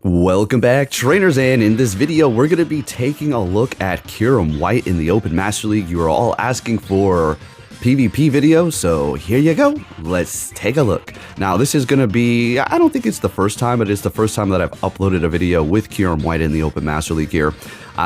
Welcome back, trainers, and in this video we're going to be taking a look at Kyurem White in the Open Master League. You are all asking for PvP video, so here you go. Let's take a look. Now this is going to be, I don't think it's the first time, but it's the first time that I've uploaded a video with Kyurem White in the Open Master League here.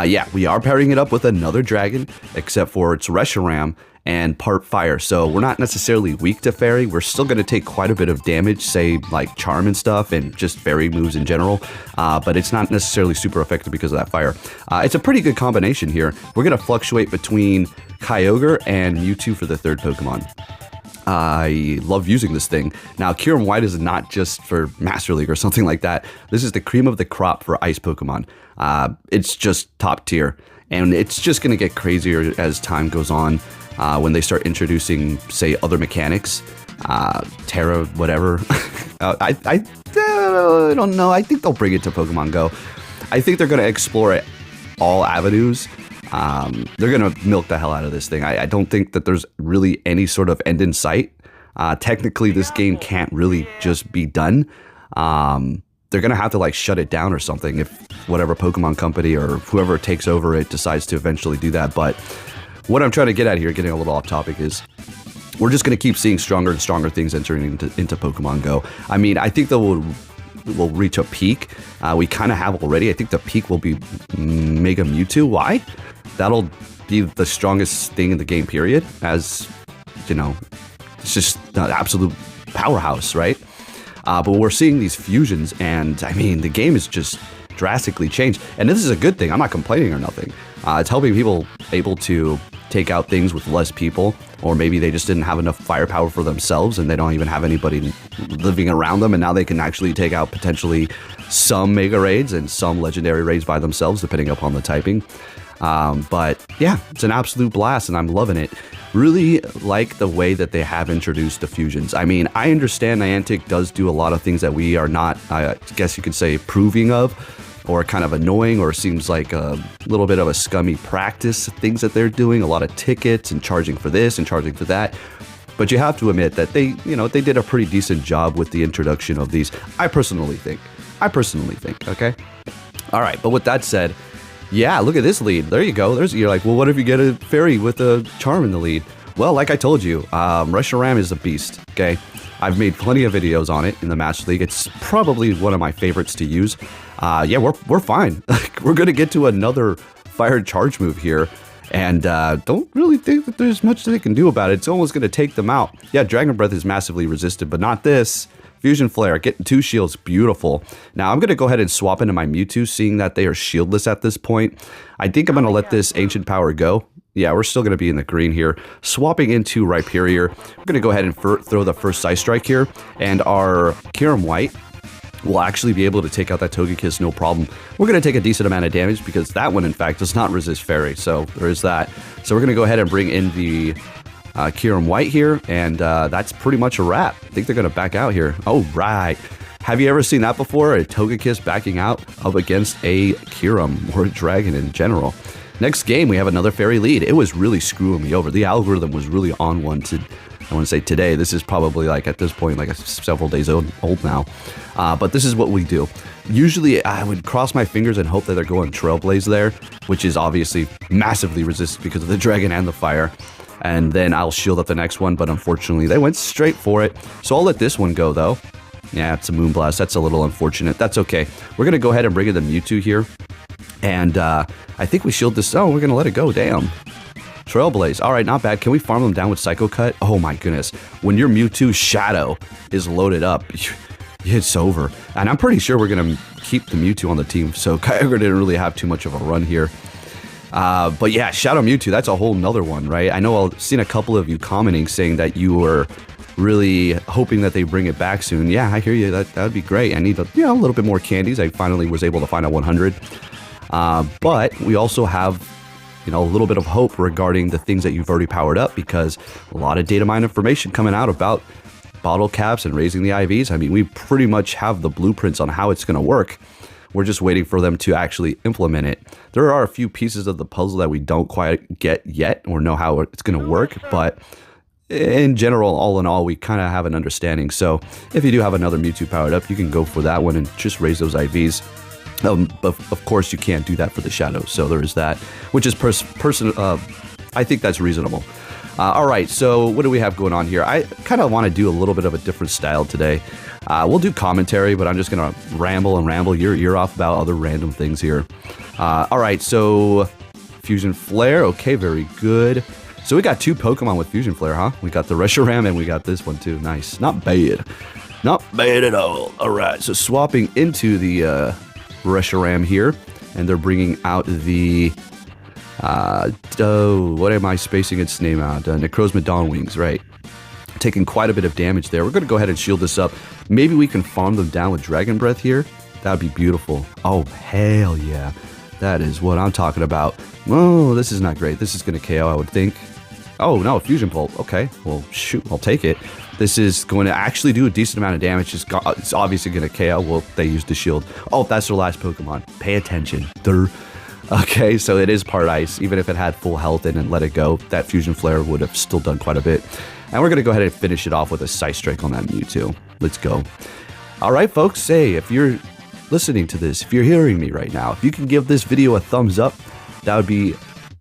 Yeah, we are pairing it up with another dragon, except for it's Reshiram and part fire, so we're not necessarily weak to fairy. We're still going to take quite a bit of damage, say like charm and stuff and just fairy moves in general, but it's not necessarily super effective because of that fire. It's a pretty good combination here. We're going to fluctuate between Kyogre and Mewtwo for the third Pokemon. I love using this thing. Now, Kyurem White is not just for Master League or something like that. This is the cream of the crop for ice Pokemon. It's just top tier, and it's just going to get crazier as time goes on. When they start introducing, say, other mechanics, Terra, whatever. I don't know. I think they'll bring it to Pokemon Go. I think they're going to explore it all avenues. They're going to milk the hell out of this thing. I don't think that there's really any sort of end in sight. Technically, this game can't really just be done. They're going to have to like shut it down or something if whatever Pokemon Company or whoever takes over it decides to eventually do that. But what I'm trying to get at here, getting a little off topic, is we're just going to keep seeing stronger and stronger things entering into Pokemon Go. I mean, I think that we'll reach a peak. We kind of have already. I think the peak will be Mega Mewtwo. Why? That'll be the strongest thing in the game, period. As, you know, it's just an absolute powerhouse, right? But we're seeing these fusions, and I mean, the game is just drastically changed. And this is a good thing. I'm not complaining or nothing. It's helping people able to take out things with less people, or maybe they just didn't have enough firepower for themselves and they don't even have anybody living around them, and now they can actually take out potentially some mega raids and some legendary raids by themselves, depending upon the typing. But yeah, it's an absolute blast and I'm loving it. Really like the way that they have introduced the fusions. I mean, I understand Niantic does do a lot of things that we are not, I guess you could say, approving of, or kind of annoying, or seems like a little bit of a scummy practice, things that they're doing, a lot of tickets and charging for this and charging for that. But you have to admit that they did a pretty decent job with the introduction of these. I personally think, okay? All right, but with that said, yeah, look at this lead. There you go. You're like, well, what if you get a fairy with a charm in the lead? Well, like I told you, Reshiram is a beast, okay? I've made plenty of videos on it in the Master League. It's probably one of my favorites to use. Yeah, we're fine. We're going to get to another fire charge move here, and don't really think that there's much that they can do about it. It's almost going to take them out. Yeah, Dragon Breath is massively resisted, but not this. Fusion Flare, getting 2 shields, beautiful. Now I'm going to go ahead and swap into my Mewtwo, seeing that they are shieldless at this point. I think I'm going to let this Ancient Power go. Yeah, we're still going to be in the green here. Swapping into Rhyperior, we're going to go ahead and throw the first Ice Strike here, and our Kyurem White will actually be able to take out that Togekiss no problem. We're going to take a decent amount of damage because that one, in fact, does not resist Fairy, so there is that. So we're going to go ahead and bring in the Kyurem White here, and that's pretty much a wrap. I think they're going to back out here. Oh, right. Have you ever seen that before? A Togekiss backing out up against a Kyurem or a dragon in general. Next game, we have another fairy lead. It was really screwing me over. The algorithm was really on one to, I want to say today. This is probably like at this point, like several days old now. But this is what we do. Usually I would cross my fingers and hope that they're going Trailblaze there, which is obviously massively resistant because of the dragon and the fire. And then I'll shield up the next one, but unfortunately they went straight for it. So I'll let this one go though. Yeah, it's a Moonblast. That's a little unfortunate. That's okay. We're going to go ahead and bring in the Mewtwo here. And I think we shield this. Oh, we're going to let it go. Damn. Trailblaze. All right, not bad. Can we farm them down with Psycho Cut? Oh my goodness. When your Mewtwo Shadow is loaded up, it's over. And I'm pretty sure we're going to keep the Mewtwo on the team. So Kyogre didn't really have too much of a run here. But yeah, Shadow Mewtwo, that's a whole nother one, right? I know I've seen a couple of you commenting saying that you were really hoping that they bring it back soon. Yeah, I hear you. That would be great. I need a little bit more candies. I finally was able to find a 100. But we also have, a little bit of hope regarding the things that you've already powered up, because a lot of data mine information coming out about bottle caps and raising the IVs. I mean, we pretty much have the blueprints on how it's going to work. We're just waiting for them to actually implement it. There are a few pieces of the puzzle that we don't quite get yet or know how it's going to work, but in general, all in all, we kind of have an understanding. So if you do have another Mewtwo powered up, you can go for that one and just raise those IVs. Of course, you can't do that for the shadows, so there is that, which is I think that's reasonable. All right, so what do we have going on here? I kind of want to do a little bit of a different style today. We'll do commentary, but I'm just going to ramble and ramble your ear off about other random things here. All right, so Fusion Flare. Okay, very good. So we got 2 Pokemon with Fusion Flare, huh? We got the Reshiram and we got this one too. Nice. Not bad. Not bad at all. All right, so swapping into the Reshiram here, and they're bringing out the what am I spacing its name out? Necrozma Dawn Wings, right? Taking quite a bit of damage there. We're going to go ahead and shield this up. Maybe we can farm them down with Dragon Breath here. That would be beautiful. Oh, hell yeah. That is what I'm talking about. Oh, this is not great. This is going to KO, I would think. Oh, no, Fusion Pulp. Okay, well, shoot, I'll take it. This is going to actually do a decent amount of damage. It's obviously going to KO. Well, they used the shield. Oh, that's their last Pokemon. Pay attention. Durr. Okay, so it is part ice. Even if it had full health and let it go, that Fusion Flare would have still done quite a bit. And we're going to go ahead and finish it off with a Sight Strike on that Mewtwo. Let's go. All right, folks. Hey, if you're listening to this, if you're hearing me right now, if you can give this video a thumbs up, that would be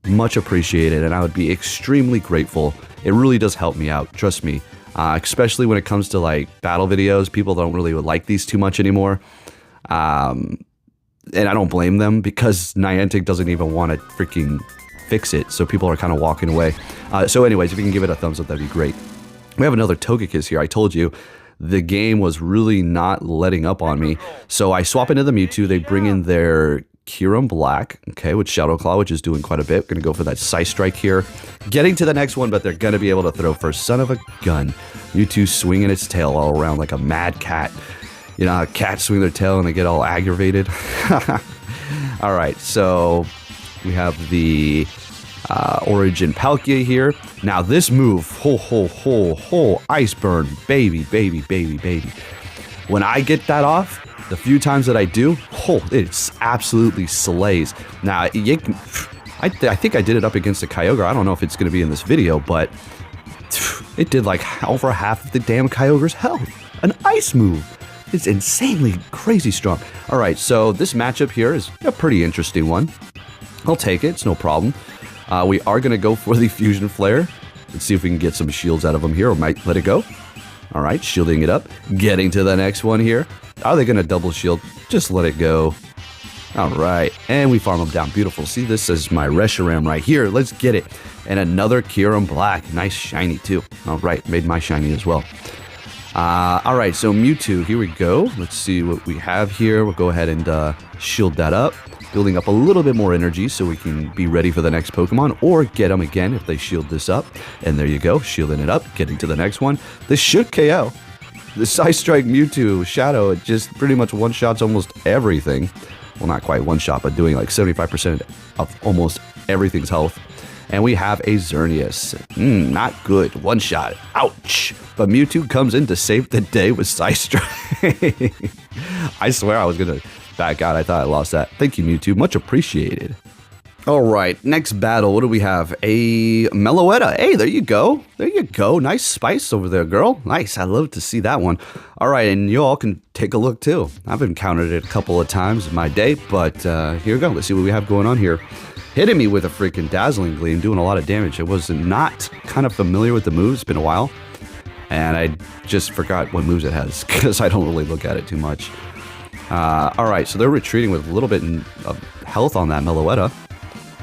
much appreciated, and I would be extremely grateful. It really does help me out, trust me. Especially when it comes to like battle videos. People don't really like these too much anymore. And I don't blame them, because Niantic doesn't even want to freaking fix it, so people are kind of walking away. So anyways, if you can give it a thumbs up, that'd be great. We have another Togekiss here. I told you the game was really not letting up on me, so I swap into the Mewtwo. They bring in their Kyurem Black, okay, with Shadow Claw, which is doing quite a bit. Gonna go for that Sight Strike here. Getting to the next one, but they're gonna be able to throw first. Son of a gun. Mewtwo swinging its tail all around like a mad cat. You know how cats swing their tail and they get all aggravated? All right, so we have the Origin Palkia here. Now this move, Ice Burn, baby. When I get that off, the few times that I do, it's absolutely slays. Now, I think I did it up against a Kyogre. I don't know if it's going to be in this video, but it did like over half of the damn Kyogre's health. An ice move. It's insanely crazy strong. All right, so this matchup here is a pretty interesting one. I'll take it. It's no problem. We are going to go for the Fusion Flare. Let's see if we can get some shields out of them here, or might let it go. All right, shielding it up. Getting to the next one here. Are they going to double shield? Just let it go. All right, and we farm them down. Beautiful. See, this is my Reshiram right here. Let's get it. And another Kyurem Black. Nice shiny, too. All right, made my shiny as well. All right, so Mewtwo, here we go. Let's see what we have here. We'll go ahead and shield that up. Building up a little bit more energy so we can be ready for the next Pokemon, or get them again if they shield this up. And there you go, shielding it up, getting to the next one. This should KO. The Sight Strike Mewtwo Shadow, it just pretty much one-shots almost everything. Well, not quite one-shot, but doing like 75% of almost everything's health. And we have a Xerneas. Not good. One shot. Ouch. But Mewtwo comes in to save the day with Sight Strike. I swear I was going to back out. I thought I lost that. Thank you, Mewtwo. Much appreciated. All right. Next battle. What do we have? A Meloetta. Hey, there you go. There you go. Nice spice over there, girl. Nice. I love to see that one. All right. And you all can take a look, too. I've encountered it a couple of times in my day. But here we go. Let's see what we have going on here. Hitting me with a freaking Dazzling Gleam, doing a lot of damage. I was not kind of familiar with the moves. It's been a while. And I just forgot what moves it has, because I don't really look at it too much. All right, so they're retreating with a little bit of health on that Meloetta.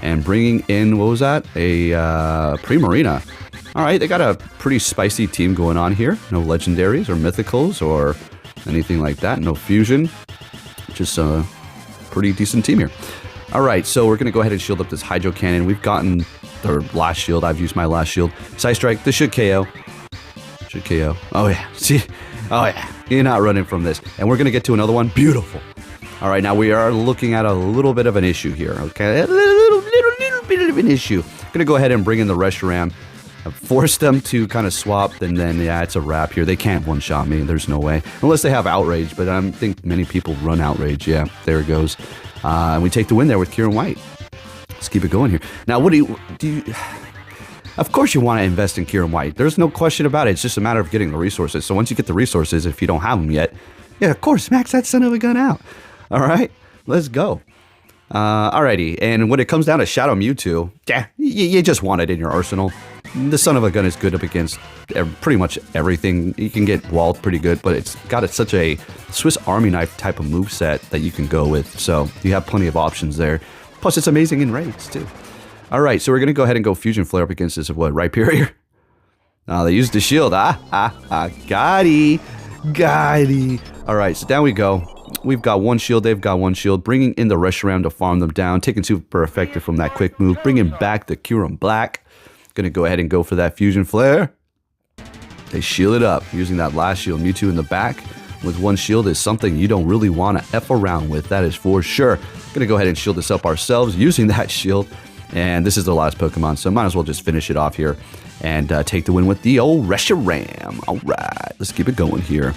And bringing in, what was that? A Primarina. All right, they got a pretty spicy team going on here. No legendaries or mythicals or anything like that. No fusion. Just a pretty decent team here. All right, so we're going to go ahead and shield up this Hydro Cannon. We've gotten their last shield. I've used my last shield. Sight Strike. This should KO. Should KO. Oh, yeah. See? Oh, yeah. You're not running from this. And we're going to get to another one. Beautiful. All right, now we are looking at a little bit of an issue here, okay? A little bit of an issue. Going to go ahead and bring in the Reshiram. Force them to kind of swap, and then, yeah, it's a wrap here. They can't one-shot me. There's no way. Unless they have Outrage, but I don't think many people run Outrage. Yeah, there it goes. And we take the win there with Kyurem White. Let's keep it going here. Now, what do you... Of course you want to invest in Kyurem White. There's no question about it. It's just a matter of getting the resources. So once you get the resources, if you don't have them yet, yeah, of course, max that son of a gun out. All right? let's go. Alrighty, and when it comes down to Shadow Mewtwo, yeah, you just want it in your arsenal. The son of a gun is good up against pretty much everything. You can get walled pretty good, but it's got such a Swiss Army knife type of moveset that you can go with, so you have plenty of options there. Plus, it's amazing in raids, too. Alright, so we're going to go ahead and go Fusion Flare up against this, what, Rhyperior? They used the shield. Got-y. Alright, so down we go. We've got one shield, they've got one shield, bringing in the Reshiram to farm them down, taking super effective from that quick move, bringing back the Kyurem Black. Gonna go ahead and go for that Fusion Flare. They shield it up, using that last shield. Mewtwo in the back with one shield is something you don't really want to F around with, that is for sure. Gonna go ahead and shield this up ourselves using that shield, and this is the last Pokemon, so might as well just finish it off here and take the win with the old Reshiram. Alright, let's keep it going here.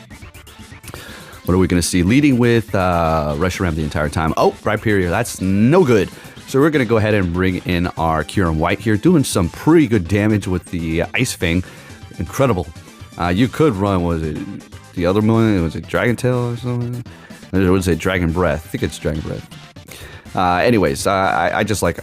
What are we going to see? Leading with Reshiram the entire time. Oh, Rhyperior, that's no good. So we're going to go ahead and bring in our Kyurem White here, doing some pretty good damage with the Ice Fang. Incredible. You could run, was it the other one? Was it Dragon Tail or something? Or was it Dragon Breath? I think it's Dragon Breath. Anyways, I just like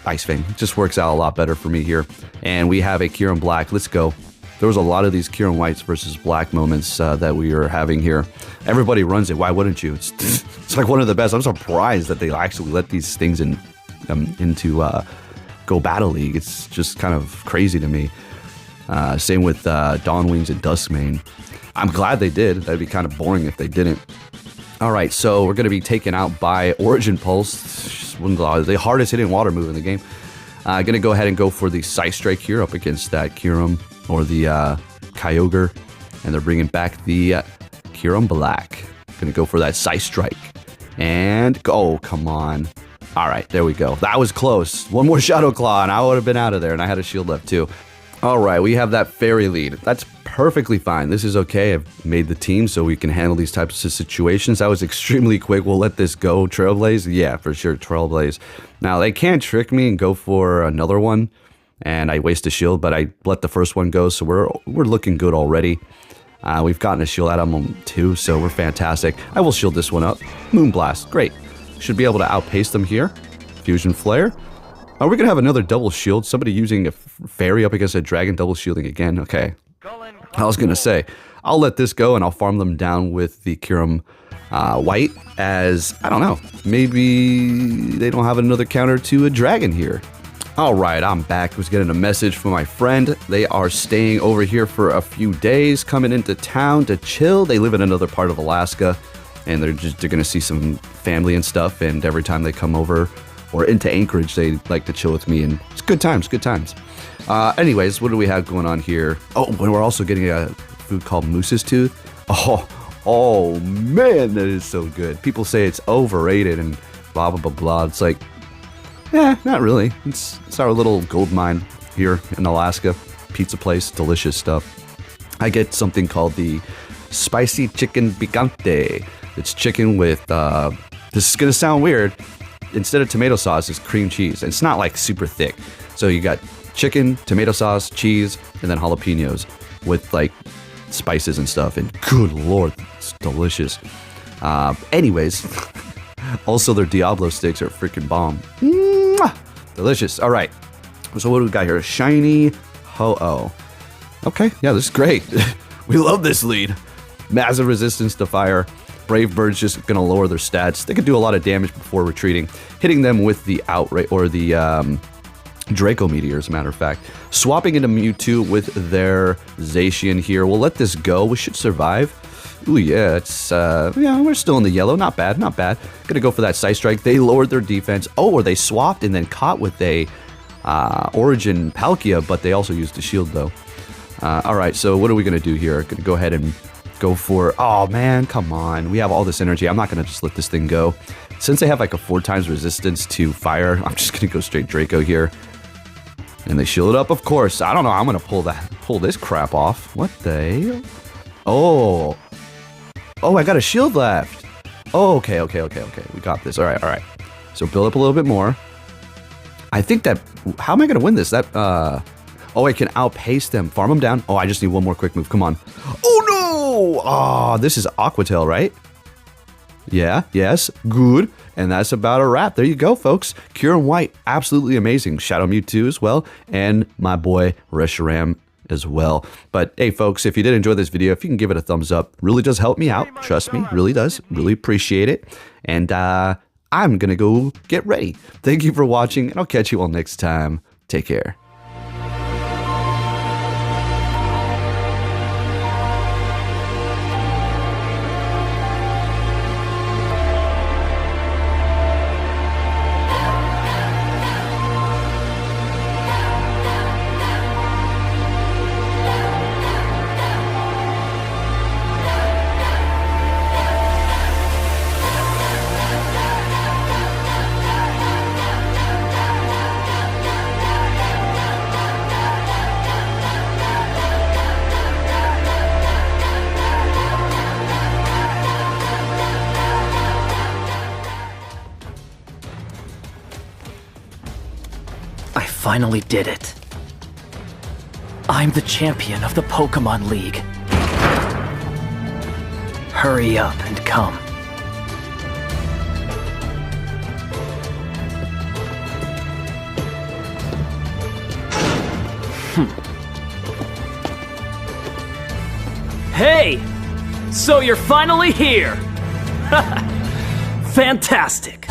Ice Fang. It just works out a lot better for me here. And we have a Kyurem Black. Let's go. There was a lot of these Kyurem Whites versus Black moments that we are having here. Everybody runs it. Why wouldn't you? It's like one of the best. I'm surprised that they actually let these things into Go Battle League. It's just kind of crazy to me. Same with Dawn Wings and Duskmane. I'm glad they did. That'd be kind of boring if they didn't. All right, so we're going to be taken out by Origin Pulse. One of the hardest hitting water move in the game. Going to go ahead and go for the Psy Strike here up against that Kyurem. Or the Kyogre, and they're bringing back the Kyurem Black. Gonna go for that Psy Strike, and oh, come on. All right, there we go. That was close. One more Shadow Claw, and I would have been out of there, and I had a shield left too. All right, we have that Fairy lead. That's perfectly fine. This is okay. I've made the team so we can handle these types of situations. That was extremely quick. We'll let this go. Trailblaze? Yeah, for sure, Trailblaze. Now, they can't trick me and go for another one. And I waste a shield, but I let the first one go, so we're looking good already. We've gotten a shield out of them too, so we're fantastic. I will shield this one up. Moonblast, great. Should be able to outpace them here. Fusion Flare. Are we going to have another double shield? Somebody using a fairy up against a dragon double shielding again? Okay. I was going to say, I'll let this go and I'll farm them down with the Kyurem White as, I don't know, maybe they don't have another counter to a dragon here. Alright, I'm back. I was getting a message from my friend. They are staying over here for a few days, coming into town to chill. They live in another part of Alaska, and they're going to see some family and stuff, and every time they come over or into Anchorage, they like to chill with me, and it's good times, good times. Anyways, what do we have going on here? Oh, and we're also getting a food called Moose's Tooth. Oh man, that is so good. People say it's overrated and blah, blah, blah, blah. It's like, yeah, not really. It's our little gold mine here in Alaska. Pizza place, delicious stuff. I get something called the spicy chicken picante. It's chicken with, this is going to sound weird. Instead of tomato sauce, it's cream cheese. It's not like super thick. So you got chicken, tomato sauce, cheese, and then jalapenos with like spices and stuff. And good Lord, it's delicious. Anyways, also their Diablo sticks are freaking bomb. Mwah! Delicious. All right. So what do we got here? Shiny Ho-Oh. Okay. Yeah, this is great. We love this lead. Massive resistance to fire. Brave Bird's just going to lower their stats. They can do a lot of damage before retreating. Hitting them with the outright or the Draco Meteor, as a matter of fact. Swapping into Mewtwo with their Zacian here. We'll let this go. We should survive. Ooh, yeah, it's, yeah, we're still in the yellow. Not bad, not bad. Gonna go for that Psy Strike. They lowered their defense. Oh, or they swapped and then caught with a Origin Palkia, but they also used a shield, though. All right, so what are we gonna do here? Gonna go ahead and go for, oh man, come on. We have all this energy. I'm not gonna just let this thing go. Since they have like a 4 times resistance to fire, I'm just gonna go straight Draco here. And they shield it up, of course. I don't know, I'm gonna pull this crap off. What the hell? Oh. Oh, I got a shield left. Oh, okay. We got this. All right. So build up a little bit more. I think that, how am I gonna win this? That, oh, I can outpace them. Farm them down. Oh, I just need one more quick move. Come on. Oh, no! Oh, this is Aqua Tail, right? Yeah, yes, good. And that's about a wrap. There you go, folks. Kyurem White, absolutely amazing. Shadow Mewtwo as well, and my boy Reshiram as well. But hey, folks, if you did enjoy this video, if you can give it a thumbs up, really does help me out. Trust me, really does. Really appreciate it. And I'm gonna go get ready. Thank you for watching, and I'll catch you all next time. Take care. I finally did it. I'm the champion of the Pokémon League. Hurry up and come. Hey! So you're finally here! Fantastic!